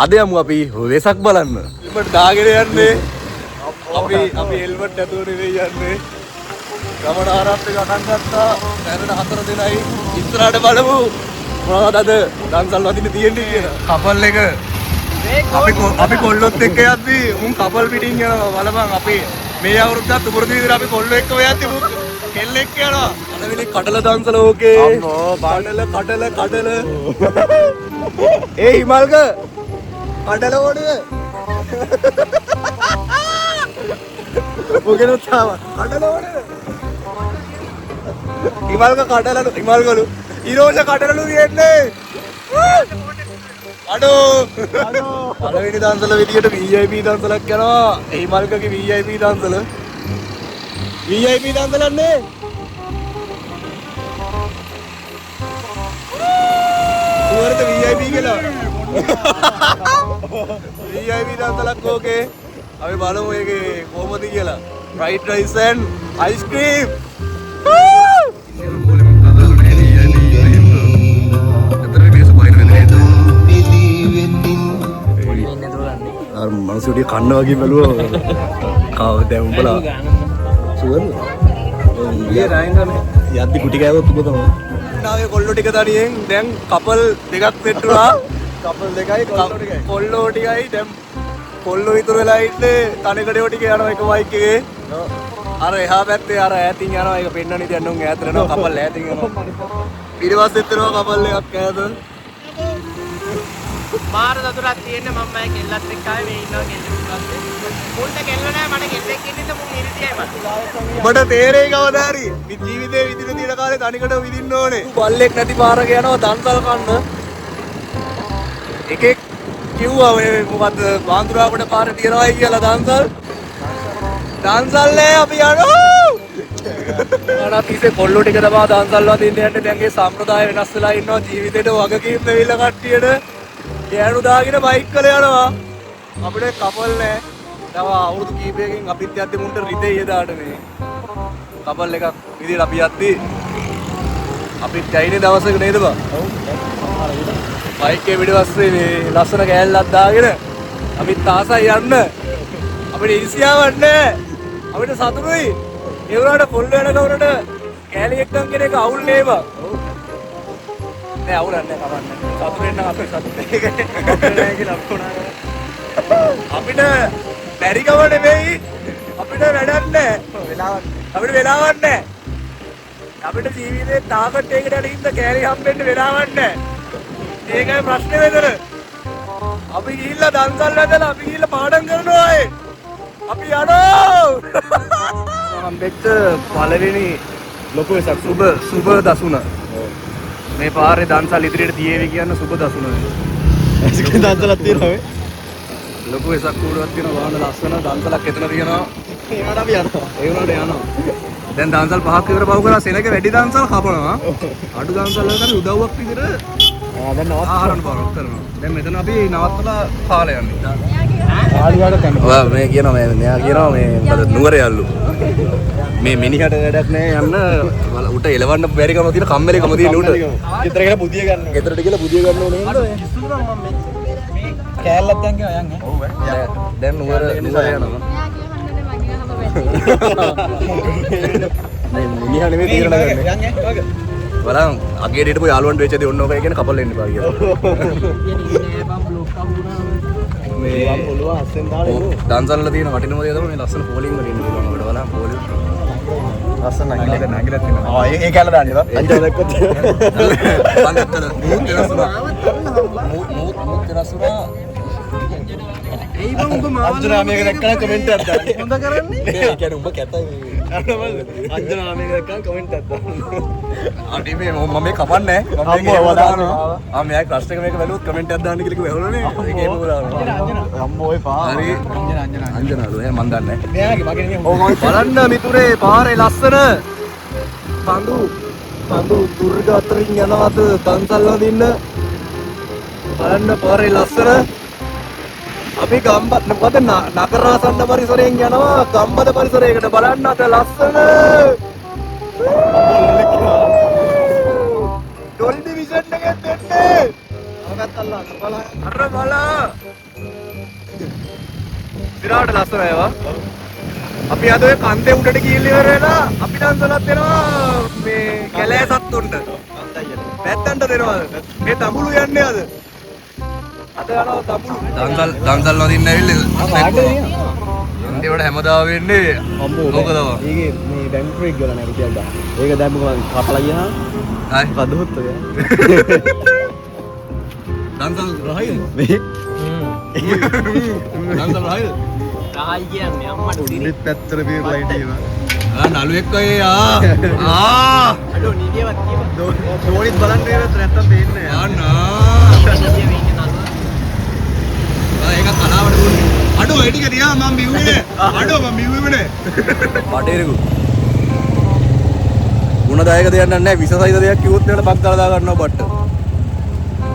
අද යමු අපි වෙසක් බලන්න. ඉබට දාගෙන යන්නේ. අපි හෙල්මට් ඇතුව නෙවෙයි යන්නේ. ගමන ආරම්භය ගණන් ගත්තා. දැනට 4 දෙනයි. ඉස්සරහට බලමු. මොනවද අද දන්සල් වදින්න තියෙන්නේ කියලා. කපල් එක අපි කොල්ලොත් එක්ක යද්දි උන් කපල් පිටින් යනවා බලපන් අපි මේ අවුරුද්දත් උපුරුදු විදිහට අපි කොල්ලෝ එක්ක යද්දි උන් කෙල්ල එක්ක යනවා. අලවිලි කඩල දන්සල ඕකේ. අම්මෝ කඩල. ඒ හිමල්ක කඩල ඕනේ. මොකෙනොත් ආව කඩල ඕනේ. හිමල්කලු ඉරෝෂ කඩලලු තියෙන්නේ. අඩෝ පළවෙනි දන්සල විදියට VIP දන්සලක් යනවා. හිමල්කගේ VIP දන්සල. VIP දන්සලන්නේ. උවරද VIP කියලා. VIP දන්සලක් ඕකේ. අපි බලමු ඒකේ කොහොමද කියලා. fried rice and ice cream. මනසුටිය කන්න වගේ බැලුවා. කාව දැන් උඹලා සුවර්ද? යද්දි කුටි කෑවොත් උඹ තමයි. නාවේ කොල්ලෝ ටික තනියෙන් දැන් කපල් දෙකක් සෙට් වුණා. කපල් දෙකයි කොල්ලෝ ටිකයි දැන් කොල්ලෝ විතර වෙලා ඉන්නේ තනිකඩේව ටික යනවා එක බයික් එකේ. අර එහා පැත්තේ අර ඈතින් යනවා ඒක පෙන්නන ඉතින් නුන් ඈතට යනවා කපල් ඈතින් යනවා. ඊට පස්සෙත් එනවා කපල් එකක් ඈත. මාර දතුරක් තියෙන්නේ මම මම කෙල්ලත් එක්ක ආවේ මේ ඉන්නවා කෙල්ලෙක් මුල්ට කෙල්ල නෑ මට කෙල්ලෙක් ඉන්නේ මුන් ඉරිතියයි මට. ඔබට තේරෙයි කවදා හරි මේ ජීවිතේ විදින තියෙන කාලේ තනිකඩ විදින්න ඕනේ. බල්ලෙක් නැති පාරක යනවා දන්සල් කන්න. එකෙක් කිව්වා ඔය මොකද්ද බාන්දුරාවට පාරේ තියනවායි කියලා දන්සල් නෑ අපි යනවා. අනා පිසේ කොල්ලෝ ටික තමයි දන්සල් වදින්න යන්නේ. දැන්ගේ සම්ප්‍රදාය වෙනස් වෙලා ඉන්නවා ජීවිතේට වගකීම් දෙවිලා කට්ටියට. ගෑනු දාගෙන බයික් වල යනවා. අපිට කපල් නෑ. තව අවුරුදු කීපයකින් අපිත් යද්දි මුන්ට රිදෙයි එදාට මේ. කපල් එකක් විදිහට අපි යද්දි අපිත් ගයිනේ දවසක නේද බා? ඔව්. බයික් එකේ පිටිපස්සේ මේ ලස්සන කෑල්ලක් දාගෙන අපිත් ආසයි යන්න. අපිට ඉරිසියාවක් නෑ. අපිට සතුටුයි. ඒ වුණාට පොල් වෙන ගමනට කෑලි එක්කන් කෙනෙක් අවුල් නේ බා. ඔව්. නෑ අවුලක් නෑ කවන්න. සතුටෙන් නම් අපේ සතුට එක නෑ කියලා අපිට බැරි ගම නෙවෙයි අපිට වැඩක් නෑ අපිට වෙලාවක් නෑ අපිට ජීවිතේ තාකට් එකකට යන ඉඳ කෑලි හම්බෙන්න වෙලාවක් නෑ ඒකයි ප්‍රශ්නේ වෙතර අපි ගිහිල්ලා දන්සල් වැදලා අපි ගිහිල්ලා පාඩම් කරනවා අපි යනවා හම්බෙච්ච පළවෙනි ලොකු වෙසක් සුබ දසුන මේ පාරේ දන්සල් ඉදිරියට තියේවි කියන සුබ දසුන. ඒක දන්සලක් තියෙනවා මේ. ලොකු වෙසක් කූඩුවක් තියෙනවා වාහන ලස්සන දන්සලක් එතන තියෙනවා. ඒකට අපි යනවා. ඒ වුණාට යනවා. දැන් දන්සල් පහක් විතර පහු කරලා සෙනඟ වැඩි දන්සල් කපනවා. අඩු දන්සල් වලට උදව්වක් විතර දැන් ආහාරන පාරක් කරනවා. දැන් මෙතන අපි නවත්තලා කාලේ යන්නේ. ආඩියට කන්න. ඔයා මේ කියනවා මෙයා කියනවා මේ මොකද නුවර යල්ලු. මේ මිනිහට වැඩක් නෑ යන්න උට එලවන්න බැරි කම තියෙන කම්මැලිකම තියෙන උට. ගෙදර ගිහලා බුදිය ගන්න. ගෙදරට ගිහලා බුදිය ගන්න ඕනේ නේද? කෑල්ලක් දැන් කියනවා යන්නේ. ඔව් දැන් නුවර යනවා. මේ මිනිහා නෙමෙයි තීරණ ගන්නේ. යන්නේ වගේ. බලන්න අගේ ඩේට පොයි යාළුවන්ට වෙච්චදී ඔන්න ඔකයි කියන කපල් එන්න එපා කියලා. මේ පොළොව අස්සෙන් දාලා දන්සල් වල තියෙන වටිනම දේ තමයි මේ ලස්සන පෝලිං වල ඉන්න පුළුවන් අපිට බලන්න පෝලිං. ලස්සන නගිලක් තියෙනවා. ආ ඒ කැල දාන්නේ බා. අංජා දැක්කොත්. බන්දත්තර මූත් දෙනසුනා. මූත් දෙනසුනා. ඒ බං උඹ මාවල අංජනා මේක දැක්කම කමෙන්ට් එකක් දාන්න. හොඳ කරන්නේ. ඒ කියන්නේ උඹ කැතයි. අංජනා මේක දැක්කම කමෙන්ට් එකක් දාන්න. අනේ මේ මම මේ කපන්නේ නැහැ. මම මේක දානවා. ආ මෙයා ක්‍රෂ් එක මේක වැළුවොත් කමෙන්ට් එකක් දාන්න කියලා කිව්වනේ. ඒක ඒකම දානවා. අම්මෝ ඔය පා. හරි. අංජනාලු එහෙනම් මන් දන්නේ නැහැ. මෙයාගේ මගේ නෙමෙයි. ඕක බලන්න මිතුරේ පාරේ ලස්සන. පඳු දුර්ග අතරින් යනවාද දන්සල් වදින්න. බලන්න පාරේ ලස්සන. අපි ගම්බද මොකද නගරාසන්න පරිසරයෙන් යනවා ගම්බද පරිසරයකට බලන්න අද ලස්සන ඩොල්බි විෂන් එකෙන් දෙන්නේ. අර බලා. විරාට ලස්සනයි ඒවා. අපි අද ඔය කන්දේ උඩට ගිහින් ඉවර වෙලා අපි දන්සලත් දෙනවා මේ කැලෑ සත්තුන්ට. නැත්තන්ට දෙනවද? මේ තඹුළු යන්නේ අද. අද යනවා තඹුළු. දන්සල් වදින්න ඇවිල්ලා. ඉන්දිය වල හැමදාම වෙන්නේ මොකද තමයි. ඒකේ මේ බැංකු එක ගල නෑ රුපියල් 1000. ඒක දැම්ම ගමන් කපලා ගියා. ආයි කදොත් ඔය. දන්සල් රහයිද? මේ දන්සල් රහයිද? රහයි කියන්නේ අම්මට උඩිත් පැත්තට බීරලා හිටියා. නළුවෙක් අය අඩෝ නිදියවත් කියව. දෝනිත් බලන්න ඉරත් නැත්තම් දෙන්නේ නෑ. නිදිය වෙන්නේ නෑ. ඒක කලාවට දුන්නේ. අඩෝ ඒ ටික තියා මම බිව්වේ. අඩෝ මම බිව්වේ. බඩේරකු. ගුණදායක දෙයක් නැහැ. විසසයිද දෙයක් කිව්වොත් ඒකට බක් දාලා දා ගන්නවා බට්ට.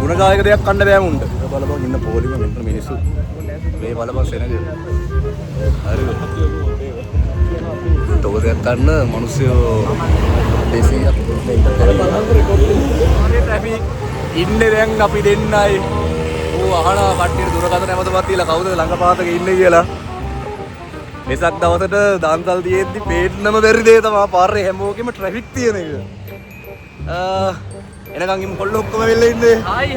ගුණදායක දෙයක් කන්න බෑ මුන්ට. බලපන් ඉන්න පොලිම මෙන්න මිනිස්සු. මේ බලපන් සෙනග. හරිද? තෝරයක් ගන්න මිනිස්සු 200ක් ට්‍රැෆික් ඉන්නේ දැන් අපි දෙන්නයි. ඌ අහනවා කට්ටියට දුරකථන නැමතපත් තියලා කවුද ළඟ පාතක ඉන්නේ කියලා. වෙසක් දවසට දාන්සල් තියෙද්දි පේන්නම බැරි දේ තමයි පාරේ හැමෝගෙම ට්‍රැෆික් තියෙන එක. එනකන් ඉමු කොල්ල ඔක්කොම වෙල්ල ඉන්නේ. හායි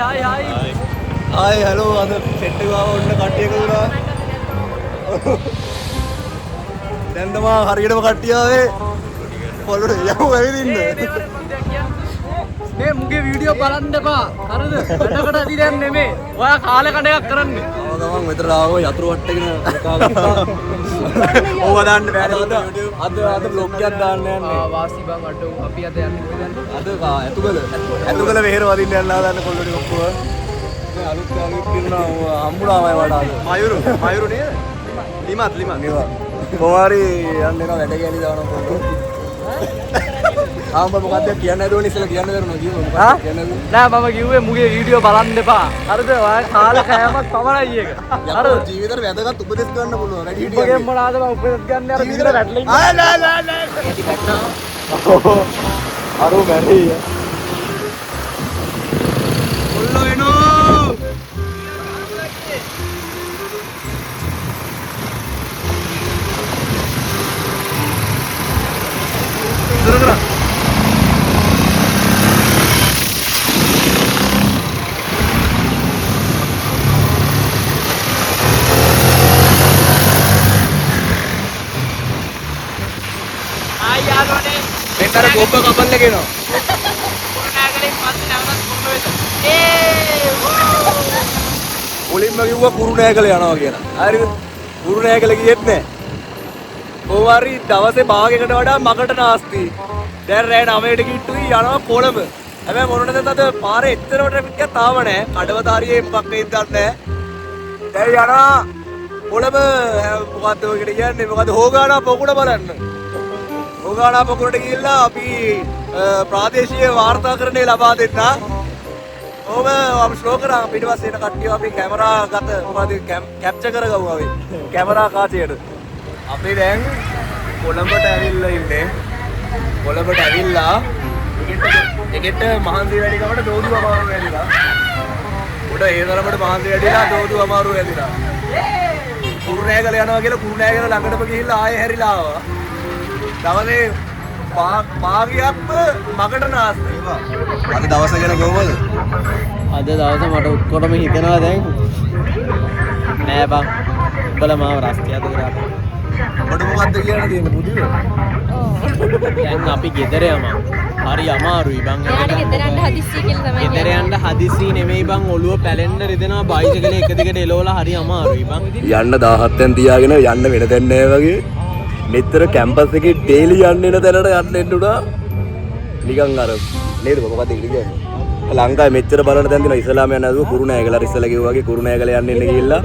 හායි හලෝ අද සෙට් එක ආව ඔන්න කට්ටියක දුනා. දැන් තමයි හරියටම කට්ටිය ආවේ. කොල්ලට යමු ඇවිදින්න. මේ මුගේ වීඩියෝ බලන්න එපා. හරිද? වැඩකට ඇති දැන් නෙමෙයි. ඔයා කාලේ කඩ එකක් කරන්නේ. ගමන් මෙතන ආවෝ යතුරු වට්ටගෙන කාගත්තා. ඕව දාන්න බෑ අද බ්ලොග් එකක් දාන්න යන්නේ. වාසි බං අඩෝ අපි අද යන්නේ කොහෙද? අද ඇතුගල වෙහෙර වදින්න යන්න හදන්න කොල්ලෝ ටික ඔක්කොම. මේ අලුත් කියනවා හම්බුනාමයි වඩා. මයුරු නේද? ලිමත් කොහරි යන්න එනවා වැඩ ගෑලි දානවා කොල්ලෝ. ආම්බ මොකක්ද කියන්න හදුවනේ ඉස්සෙල්ලා කියන්න දරුණා කිව්වා මොකක්ද කියන්න හදුවේ නෑ මම කිව්වේ මුගේ වීඩියෝ බලන්න එපා. හරිද? ඔයා කාලේ කෑමක් පමණයි ඒක. හරිද? ජීවිතේට වැදගත් උපදෙස් ගන්න පුළුවන් වැඩි හිටියන්. ඔබගෙන් මොනවාද මම උපදෙස් ගන්න අර විතර වැටලින්. නෑ. අරෝ මැරෙයි. කොල්ලෝ එනෝ. දුරදුර. මෙතන ගොබ්බ කපන්න කියනවා. කුරුණෑගලින් පස්සේ නැවතත් කොම්බ වෙත. මුලින්ම කිව්වා කුරුණෑගල යනවා කියලා. හරිද? කුරුණෑගල ගියෙත් නෑ. කොහොමරි දවසේ භාගයකට වඩා මකට නාස්ති. දැන් රෑ 9ට කිට්ටුයි යනවා කොළඹ. හැබැයි මොනටද අද පාරේ එච්චරම ට්‍රැෆික් එකක් තාම නෑ. කඩවතාරියේ මොකක් වෙයිද දන්නේ නෑ. දැන් යනවා කොළඹ මොකද්ද ඔයකට කියන්නේ? මොකද්ද හොගානා පොකුණ බලන්න. හොගානා පොකුණට ගිහිල්ලා අපි ප්‍රාදේශීය වාර්තාකරණය ලබා දෙන්න. ඔබ අපි ශ්ලෝ කරා ඊට පස්සේ එන කට්ටිය අපි කැමරා ගත මොකද කැප්චර් කරගමු අපි. කැමරා කාචයට. අපි දැන් කොළඹට ඇවිල්ලා ඉන්නේ. කොළඹට ඇවිල්ලා ටිකෙට් මහන්සි වැඩි කමට දෝදුව අමාරු වෙලා. උඩ ඒ තරමට මහන්සි වැඩිලා දෝදුව අමාරු වෙලා. කුරුණෑගල යනවා කියලා කුරුණෑගල ළඟටම ගිහිල්ලා ආයෙ හැරිලා ආවා. දවසේ භාගයක්ම මකට නාස්ති. අද දවස ගැන කොහොමද? අද දවසේ මට ඔක්කොටම හිතෙනවා දැන් නෑ බං උඹලා මාව රස්තියද කරා. ඔබට මොකද්ද කියන්න තියෙන්නේ පුදුවේ? දැන් අපි ගෙදර යමු. හරි අමාරුයි බං. යාට ගෙදර යන්න හදිස්සිය කියලා තමයි ගෙදර යන්න හදිස්සි නෙමෙයි බං ඔළුව පැලෙන්න රිදෙනවා බයිසිකලේ එක දිගට එලවලා හරි අමාරුයි බං. යන්න 17න් තියාගෙන යන්න වෙන තැන නෑ වගේ. මෙතර කැම්පස් එකේ ඩේලි යන්න එන තැනට යන්න එන්න උනා. නිකන් අර නේද මොකක්ද කියන්නේ? ලංකාවේ මෙච්චර බලන තැන දිනවා ඉස්ලාමයන් නැතුව කුරුණෑගල අර ඉස්සලා කිව්වා වගේ කුරුණෑගල යන්න එන්න ගිහිල්ලා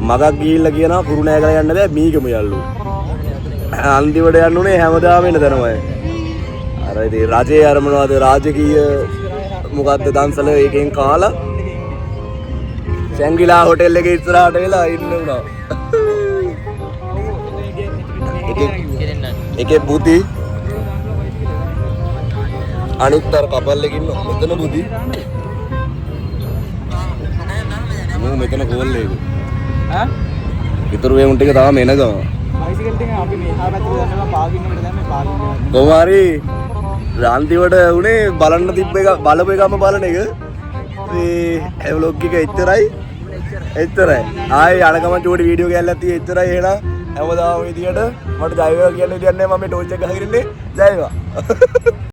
මගක් ගිහිල්ලා කියනවා කුරුණෑගල යන්න බෑ මීගම යල්ලු. අන්තිමට යන්න උනේ හැමදාම එන තැනමයි. අර ඉතින් රජේ අර මොනවද රාජකීය මොකද්ද දන්සල එකෙන් කාලා ශැංගිලා හොටෙල් එකේ ඉස්සරහට වෙලා ඉන්න උනා. එකේ බුදි අනිත් අර කපල් එකේ ඉන්න මෙතන බුදි මම මෙතන කෝල් එක. ඈ ඉතුරු ඒ උන් ටික තාම එනගම. බයිසිකල් ටික අපි මෙහා පැත්තට දැම්මම පාගින්න අපිට දැන් මේ පාගින්න. කොහොමාරි රාන්තිවට උනේ බලන්න තිබ්බ එක බලපු එකම බලන එක. මේ ව්ලොග් එක එච්චරයි. එච්චරයි. ආයේ අනගම චූටි වීඩියෝ කැල්ලක් තියෙයි එච්චරයි එහෙනම්. හැමදාම විදියට මට ජය වේවා කියන්න විදියක් නැහැ මම මේ ටෝච් එක ගහගෙන ඉන්නේ. ජය වේවා.